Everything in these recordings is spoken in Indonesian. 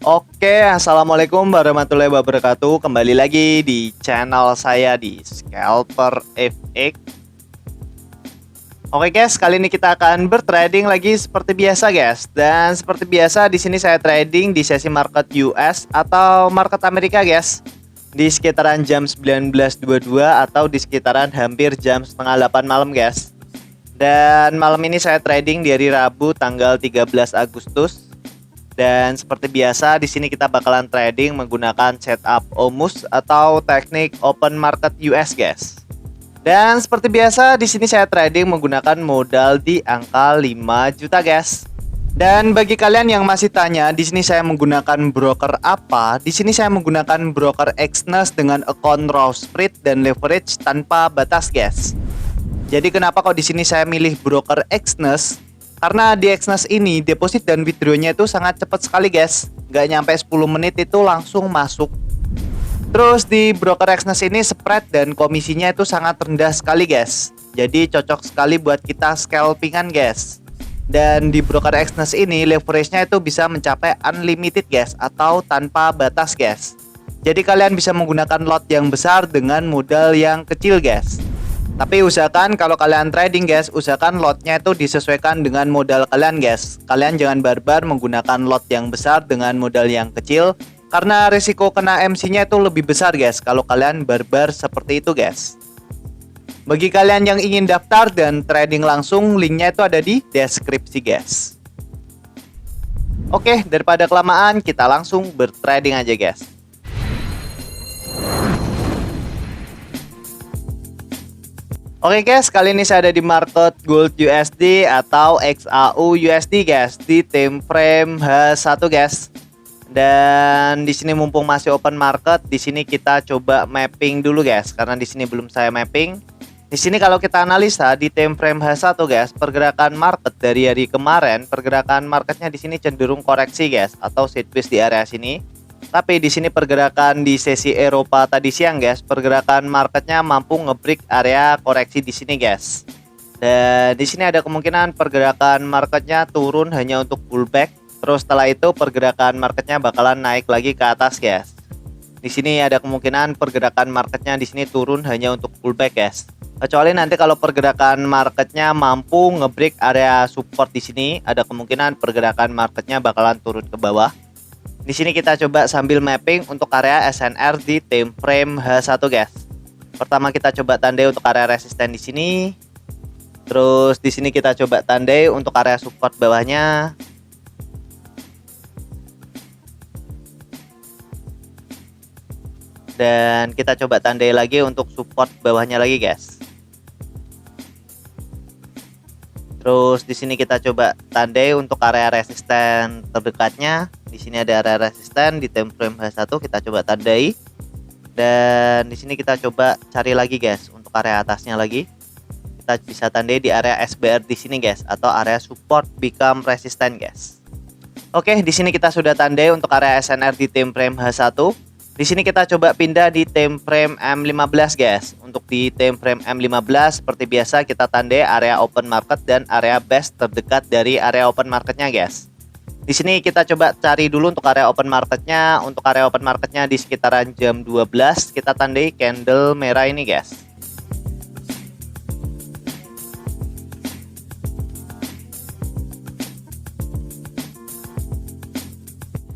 Oke, assalamualaikum warahmatullahi wabarakatuh. Kembali lagi di channel saya di Scalper FX. Oke guys, kali ini kita akan bertrading lagi seperti biasa guys. Dan seperti biasa di sini saya trading di sesi market US atau market Amerika guys. Di sekitaran jam 19.22 atau di sekitaran hampir jam setengah 8 malam guys. Dan malam ini saya trading di hari Rabu tanggal 13 Agustus. Dan seperti biasa di sini kita bakalan trading menggunakan setup OMUS atau teknik open market US guys. Dan seperti biasa di sini saya trading menggunakan modal di angka 5 juta guys. Dan bagi kalian yang masih tanya di sini saya menggunakan broker apa? Di sini saya menggunakan broker Exness dengan account raw spread dan leverage tanpa batas guys. Jadi kenapa kok di sini saya milih broker Exness? Karena di Exness ini deposit dan withdrawnya itu sangat cepat sekali guys. Nggak nyampe 10 menit itu langsung masuk. Terus di broker Exness ini spread dan komisinya itu sangat rendah sekali guys. Jadi cocok sekali buat kita scalpingan guys. Dan di broker Exness ini leverage-nya itu bisa mencapai unlimited guys atau tanpa batas guys. Jadi kalian bisa menggunakan lot yang besar dengan modal yang kecil guys. Tapi usahakan kalau kalian trading guys, usahakan lotnya itu disesuaikan dengan modal kalian guys. Kalian jangan barbar menggunakan lot yang besar dengan modal yang kecil, karena risiko kena MC-nya itu lebih besar guys kalau kalian barbar seperti itu guys. Bagi kalian yang ingin daftar dan trading langsung, linknya itu ada di deskripsi guys. Oke, daripada kelamaan kita langsung bertrading aja guys. Oke guys, kali ini saya ada di market gold USD atau XAU USD guys di time frame H1 guys. Dan di sini mumpung masih open market, di sini kita coba mapping dulu guys karena di sini belum saya mapping. Di sini kalau kita analisa di time frame H1 guys, pergerakan market dari hari kemarin, pergerakan marketnya di sini cenderung koreksi guys atau sideways di area sini. Tapi di sini pergerakan di sesi Eropa tadi siang guys, pergerakan marketnya mampu ngebreak area koreksi di sini guys. Dan di sini ada kemungkinan pergerakan marketnya turun hanya untuk pullback. Terus setelah itu pergerakan marketnya bakalan naik lagi ke atas guys. Di sini ada kemungkinan pergerakan marketnya di sini turun hanya untuk pullback guys. Kecuali nanti kalau pergerakan marketnya mampu ngebreak area support di sini, ada kemungkinan pergerakan marketnya bakalan turun ke bawah. Di sini kita coba sambil mapping untuk area SNR di time frame H1 guys. Pertama kita coba tandai untuk area resisten di sini. Terus di sini kita coba tandai untuk area support bawahnya. Dan kita coba tandai lagi untuk support bawahnya lagi guys. Terus di sini kita coba tandai untuk area resisten terdekatnya. Di sini ada area resisten di time frame H1, kita coba tandai. Dan di sini kita coba cari lagi guys untuk area atasnya lagi. Kita bisa tandai di area SBR di sini guys atau area support become resistant guys. Oke, di sini kita sudah tandai untuk area SNR di time frame H1. Di sini kita coba pindah di time frame M15 guys. Untuk di time frame M15 seperti biasa kita tandai area open market dan area best terdekat dari area open marketnya guys. Di sini kita coba cari dulu untuk area open marketnya. Untuk area open marketnya di sekitaran jam 12 kita tandai candle merah ini guys.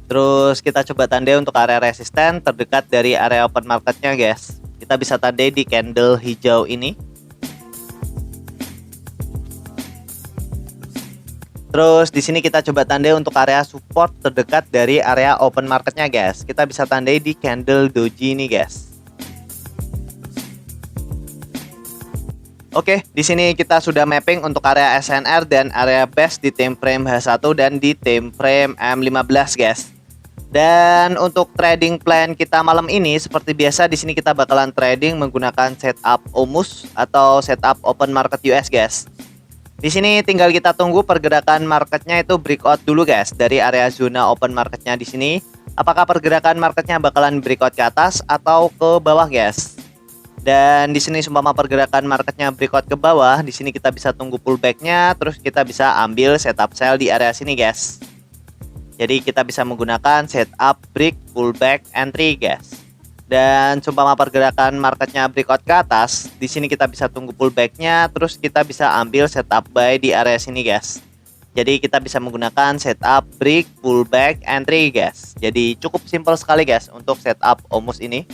Terus kita coba tandai untuk area resisten terdekat dari area open marketnya guys. Kita bisa tandai di candle hijau ini. Terus di sini kita coba tandai untuk area support terdekat dari area open marketnya guys. Kita bisa tandai di candle doji ini guys. Oke, di sini kita sudah mapping untuk area SNR dan area best di time frame H1 dan di time frame M15 guys. Dan untuk trading plan kita malam ini seperti biasa di sini kita bakalan trading menggunakan setup OMUS atau setup open market US guys. Di sini tinggal kita tunggu pergerakan marketnya itu breakout dulu guys dari area zona open marketnya di sini. Apakah pergerakan marketnya bakalan breakout ke atas atau ke bawah guys? Dan di sini seumpama pergerakan marketnya breakout ke bawah, di sini kita bisa tunggu pullbacknya, terus kita bisa ambil setup sell di area sini guys. Jadi kita bisa menggunakan setup, break, pullback, entry guys. Dan seumpama pergerakan marketnya breakout ke atas, di sini kita bisa tunggu pullbacknya, terus kita bisa ambil setup buy di area sini guys. Jadi kita bisa menggunakan setup, break, pullback, entry guys. Jadi cukup simpel sekali guys untuk setup Omus ini.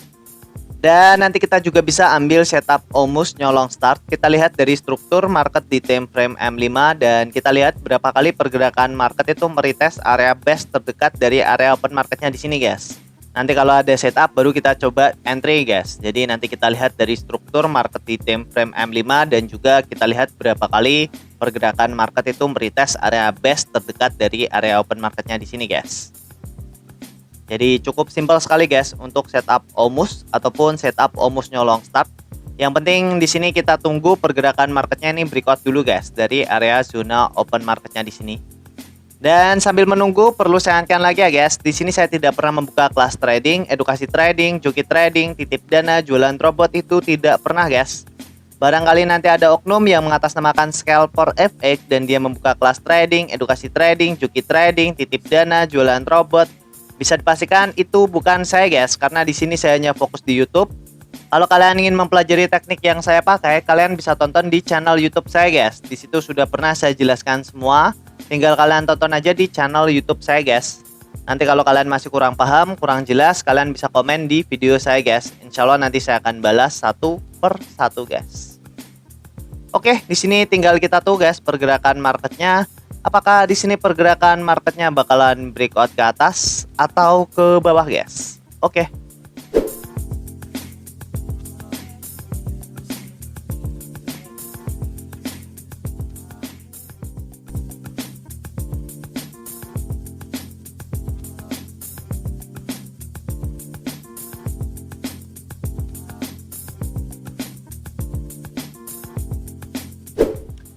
Dan nanti kita juga bisa ambil setup Omus nyolong start. Kita lihat dari struktur market di time frame M5 dan kita lihat berapa kali pergerakan market itu meretest area base terdekat dari area open marketnya di sini guys. Nanti kalau ada setup baru kita coba entry guys. Jadi nanti kita lihat dari struktur market di time frame M5 dan juga kita lihat berapa kali pergerakan market itu meretest area base terdekat dari area open marketnya di sini guys. Jadi cukup simpel sekali guys untuk setup Omus ataupun setup Omus nyolong start. Yang penting di sini kita tunggu pergerakan marketnya ini breakout dulu guys dari area zona open marketnya di sini. Dan sambil menunggu perlu saya ingatkan lagi ya guys, di sini saya tidak pernah membuka kelas trading, edukasi trading, joki trading, titip dana, jualan robot itu tidak pernah guys. Barangkali nanti ada oknum yang mengatasnamakan scalper FX dan dia membuka kelas trading, edukasi trading, joki trading, titip dana, jualan robot. Bisa dipastikan itu bukan saya guys, karena di sini saya hanya fokus di YouTube. Kalau kalian ingin mempelajari teknik yang saya pakai, kalian bisa tonton di channel YouTube saya guys. Di situ sudah pernah saya jelaskan semua. Tinggal kalian tonton aja di channel YouTube saya guys. Nanti kalau kalian masih kurang paham, kurang jelas, kalian bisa komen di video saya guys. Insya Allah nanti saya akan balas satu per satu guys. Oke, di sini tinggal kita tuh guys pergerakan marketnya. Apakah di sini pergerakan marketnya bakalan breakout ke atas atau ke bawah guys? Oke.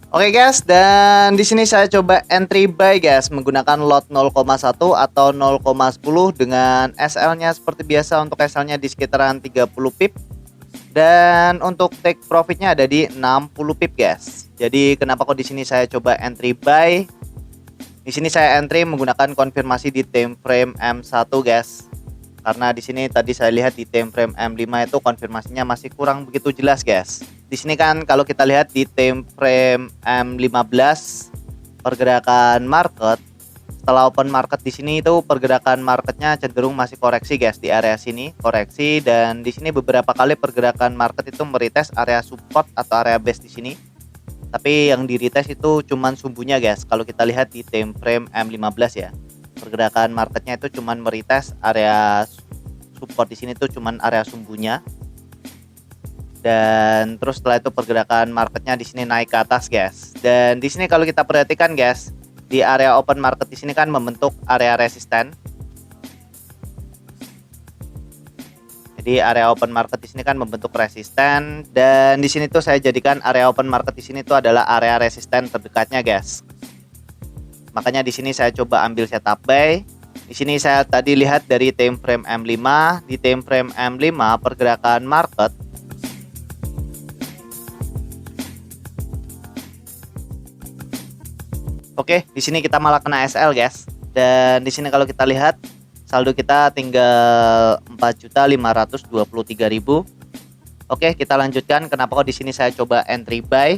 Oke guys, dan di sini saya coba entry buy guys menggunakan lot 0,1 atau 0,10 dengan SL-nya seperti biasa. Untuk SL-nya di sekitaran 30 pip dan untuk take profitnya ada di 60 pip guys. Jadi kenapa kok di sini saya coba entry buy? Di sini saya entry menggunakan konfirmasi di time frame M1 guys. Karena di sini tadi saya lihat di time frame M5 itu konfirmasinya masih kurang begitu jelas guys. Di sini kan kalau kita lihat di time frame M15 pergerakan market setelah open market di sini itu pergerakan marketnya cenderung masih koreksi guys di area sini, koreksi, dan di sini beberapa kali pergerakan market itu meretest area support atau area base di sini. Tapi yang di retest itu cuman sumbunya guys. Kalau kita lihat di time frame M15 ya. Pergerakan marketnya itu cuman meretest area support di sini tuh cuman area sumbunya. Dan terus setelah itu pergerakan marketnya di sini naik ke atas guys. Dan di sini kalau kita perhatikan guys, di area open market di sini kan membentuk area resisten. Jadi area open market di sini kan membentuk resisten dan di sini tuh saya jadikan area open market di sini tuh adalah area resisten terdekatnya guys. Makanya di sini saya coba ambil setup buy. Di sini saya tadi lihat dari time frame M5, di time frame M5 pergerakan market oke, di sini kita malah kena SL guys. Dan di sini kalau kita lihat saldo kita tinggal 4.523.000. Oke, kita lanjutkan. Kenapa kok di sini saya coba entry buy?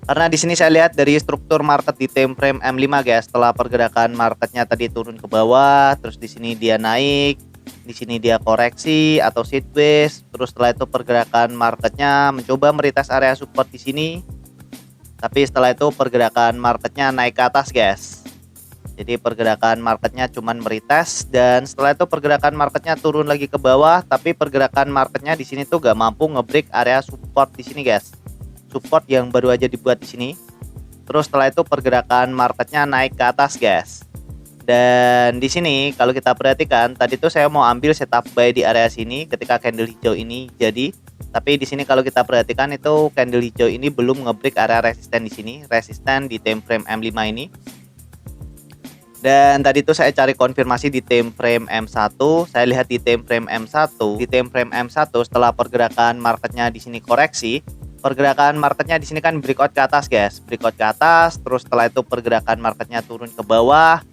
Karena di sini saya lihat dari struktur market di time frame M5 guys, setelah pergerakan marketnya tadi turun ke bawah, terus di sini dia naik, di sini dia koreksi atau sideways, terus setelah itu pergerakan marketnya mencoba meretest area support di sini. Tapi setelah itu pergerakan marketnya naik ke atas guys. Jadi pergerakan marketnya cuman meretest dan setelah itu pergerakan marketnya turun lagi ke bawah, tapi pergerakan marketnya di sini tuh gak mampu ngebreak area support di sini guys. Support yang baru aja dibuat di sini. Terus setelah itu pergerakan marketnya naik ke atas guys. Dan di sini kalau kita perhatikan tadi tuh saya mau ambil setup buy di area sini ketika candle hijau ini jadi, tapi di sini kalau kita perhatikan itu candle hijau ini belum ngebreak area resisten di sini, resisten di time frame M5 ini. Dan tadi tuh saya cari konfirmasi di time frame M1, saya lihat di time frame M1, di time frame M1 setelah pergerakan marketnya di sini koreksi. Pergerakan marketnya di sini kan breakout ke atas guys, breakout ke atas, terus setelah itu pergerakan marketnya turun ke bawah,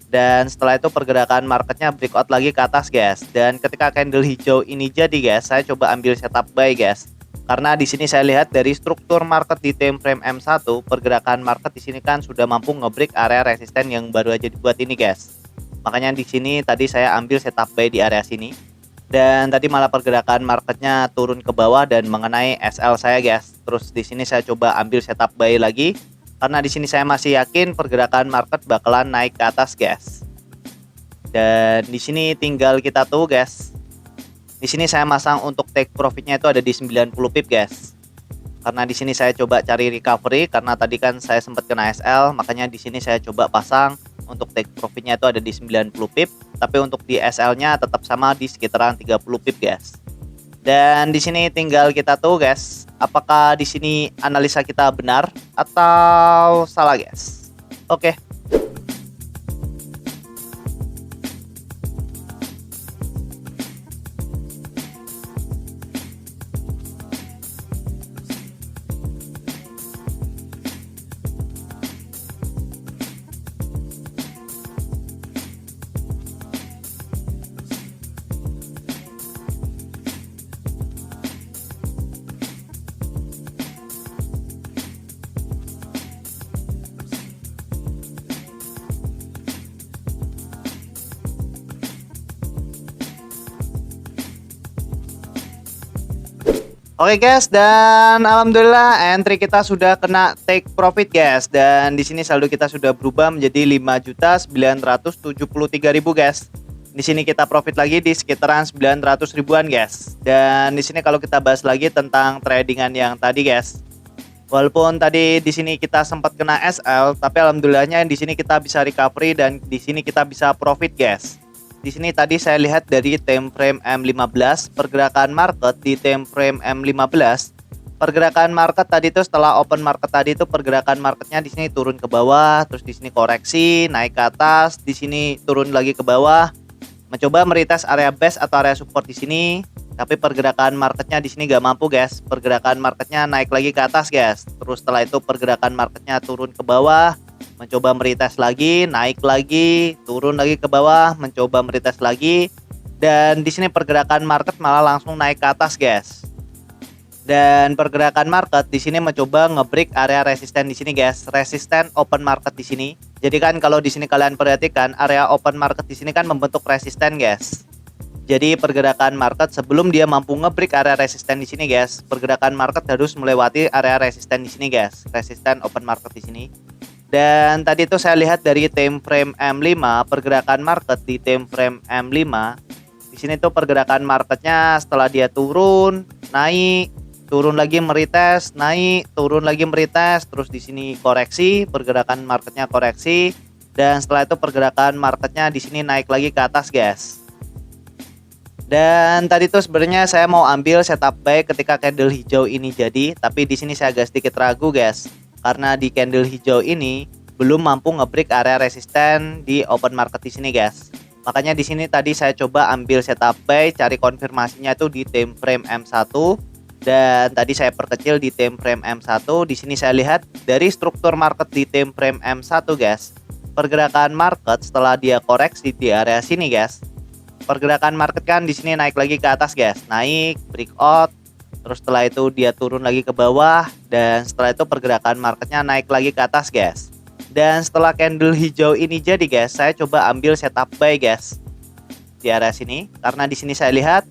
Dan setelah itu pergerakan marketnya breakout lagi ke atas guys. Dan ketika candle hijau ini jadi guys, saya coba ambil setup buy guys. Karena di sini saya lihat dari struktur market di time frame M1, pergerakan market di sini kan sudah mampu ngebreak area resisten yang baru aja dibuat ini guys. Makanya di sini tadi saya ambil setup buy di area sini. Dan tadi malah pergerakan marketnya turun ke bawah dan mengenai SL saya guys. Terus di sini saya coba ambil setup buy lagi karena di sini saya masih yakin pergerakan market bakalan naik ke atas guys. Dan di sini tinggal kita tunggu guys. Di sini saya masang untuk take profitnya itu ada di 90 pip guys. Karena di sini saya coba cari recovery karena tadi kan saya sempat kena SL, makanya di sini saya coba pasang untuk take profitnya itu ada di 90 pip, tapi untuk di SL-nya tetap sama di sekitaran 30 pip guys. Dan di sini tinggal kita tahu guys, apakah di sini analisa kita benar atau salah guys. Oke. Oke guys, dan alhamdulillah entry kita sudah kena take profit guys. Dan di sini saldo kita sudah berubah menjadi 5.973.000 guys. Di sini kita profit lagi di sekitaran 900 ribuan guys. Dan di sini kalau kita bahas lagi tentang tradingan yang tadi guys. Walaupun tadi di sini kita sempat kena SL, tapi alhamdulillahnya di sini kita bisa recovery dan di sini kita bisa profit guys. Di sini tadi saya lihat dari time frame M15, pergerakan market di time frame M15. Pergerakan market tadi itu setelah open market tadi itu pergerakan marketnya di sini turun ke bawah, terus di sini koreksi, naik ke atas, di sini turun lagi ke bawah, mencoba meretest area base atau area support di sini. Tapi pergerakan marketnya di sini gak mampu guys. Pergerakan marketnya naik lagi ke atas guys. Terus setelah itu pergerakan marketnya turun ke bawah, mencoba meretest lagi, naik lagi, turun lagi ke bawah, mencoba meretest lagi. Dan di sini pergerakan market malah langsung naik ke atas guys. Dan pergerakan market di sini mencoba ngebreak area resisten di sini guys. Resisten open market di sini. Jadi kan kalau di sini kalian perhatikan area open market di sini kan membentuk resisten guys. Jadi pergerakan market sebelum dia mampu ngebreak area resisten di sini guys, pergerakan market harus melewati area resisten di sini guys. Resisten open market di sini. Dan tadi itu saya lihat dari time frame M5, pergerakan market di time frame M5. Di sini tuh pergerakan marketnya setelah dia turun, naik, turun lagi meretest, naik, turun lagi meretest, terus di sini koreksi, pergerakan marketnya koreksi, dan setelah itu pergerakan marketnya di sini naik lagi ke atas guys. Dan tadi tuh sebenarnya saya mau ambil setup buy ketika candle hijau ini jadi, tapi di sini saya agak sedikit ragu guys. Karena di candle hijau ini belum mampu ngebreak area resisten di open market di sini guys. Makanya di sini tadi saya coba ambil setup buy, cari konfirmasinya tuh di time frame M1 dan tadi saya perkecil di time frame M1. Di sini saya lihat dari struktur market di time frame M1 guys. Pergerakan market setelah dia koreksi di area sini guys. Pergerakan market kan di sini naik lagi ke atas guys, naik, breakout, terus setelah itu dia turun lagi ke bawah dan setelah itu pergerakan marketnya naik lagi ke atas guys. Dan setelah candle hijau ini jadi guys, saya coba ambil setup buy guys di area sini karena di sini saya lihat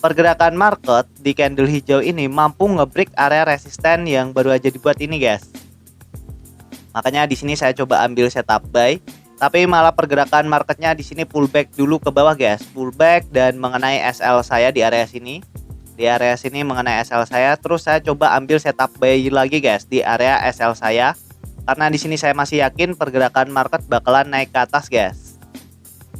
pergerakan market di candle hijau ini mampu ngebreak area resisten yang baru aja dibuat ini guys. Makanya di sini saya coba ambil setup buy. Tapi malah pergerakan marketnya di sini pullback dulu ke bawah guys, pullback dan mengenai SL saya di area sini. Di area sini mengenai SL saya, terus saya coba ambil setup buy lagi guys di area SL saya. Karena di sini saya masih yakin pergerakan market bakalan naik ke atas guys.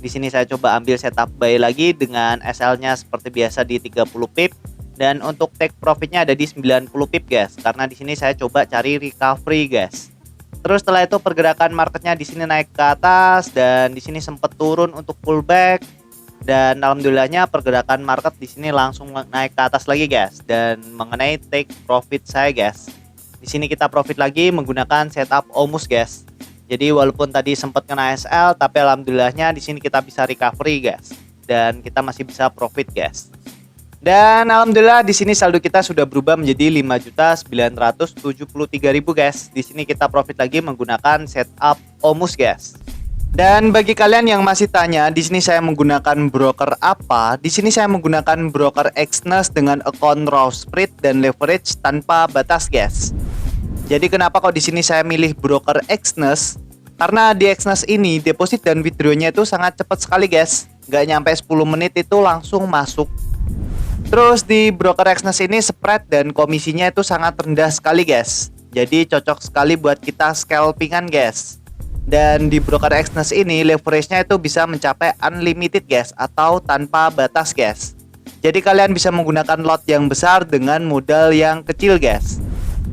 Di sini saya coba ambil setup buy lagi dengan SL-nya seperti biasa di 30 pip dan untuk take profitnya ada di 90 pip guys. Karena di sini saya coba cari recovery guys. Terus setelah itu pergerakan marketnya di sini naik ke atas dan di sini sempat turun untuk pullback dan alhamdulillahnya pergerakan market di sini langsung naik ke atas lagi guys. Dan mengenai take profit saya guys, di sini kita profit lagi menggunakan setup OMUS guys. Jadi walaupun tadi sempat kena SL, tapi alhamdulillahnya di sini kita bisa recovery guys, dan kita masih bisa profit guys. Dan alhamdulillah di sini saldo kita sudah berubah menjadi 5.973.000 guys. Di sini kita profit lagi menggunakan setup Omus guys. Dan bagi kalian yang masih tanya, di sini saya menggunakan broker apa? Di sini saya menggunakan broker Exness dengan account raw spread dan leverage tanpa batas guys. Jadi kenapa kok di sini saya milih broker Exness? Karena di Exness ini deposit dan withdrawnya itu sangat cepat sekali guys. Nggak nyampe 10 menit itu langsung masuk. Terus di broker Exness ini spread dan komisinya itu sangat rendah sekali guys. Jadi cocok sekali buat kita scalpingan guys. Dan di broker Exness ini leverage-nya itu bisa mencapai unlimited guys, atau tanpa batas guys. Jadi kalian bisa menggunakan lot yang besar dengan modal yang kecil guys.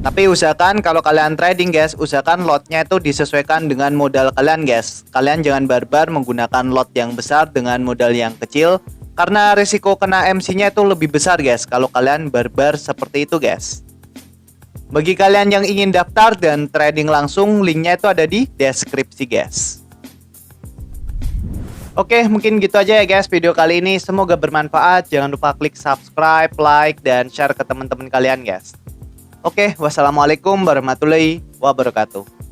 Tapi usahakan kalau kalian trading guys, usahakan lotnya itu disesuaikan dengan modal kalian guys. Kalian jangan barbar menggunakan lot yang besar dengan modal yang kecil, karena risiko kena MC-nya itu lebih besar guys kalau kalian barbar seperti itu guys. Bagi kalian yang ingin daftar dan trading langsung, linknya itu ada di deskripsi guys. Oke, mungkin gitu aja ya guys video kali ini. Semoga bermanfaat. Jangan lupa klik subscribe, like, dan share ke teman-teman kalian guys. Oke, wassalamualaikum warahmatullahi wabarakatuh.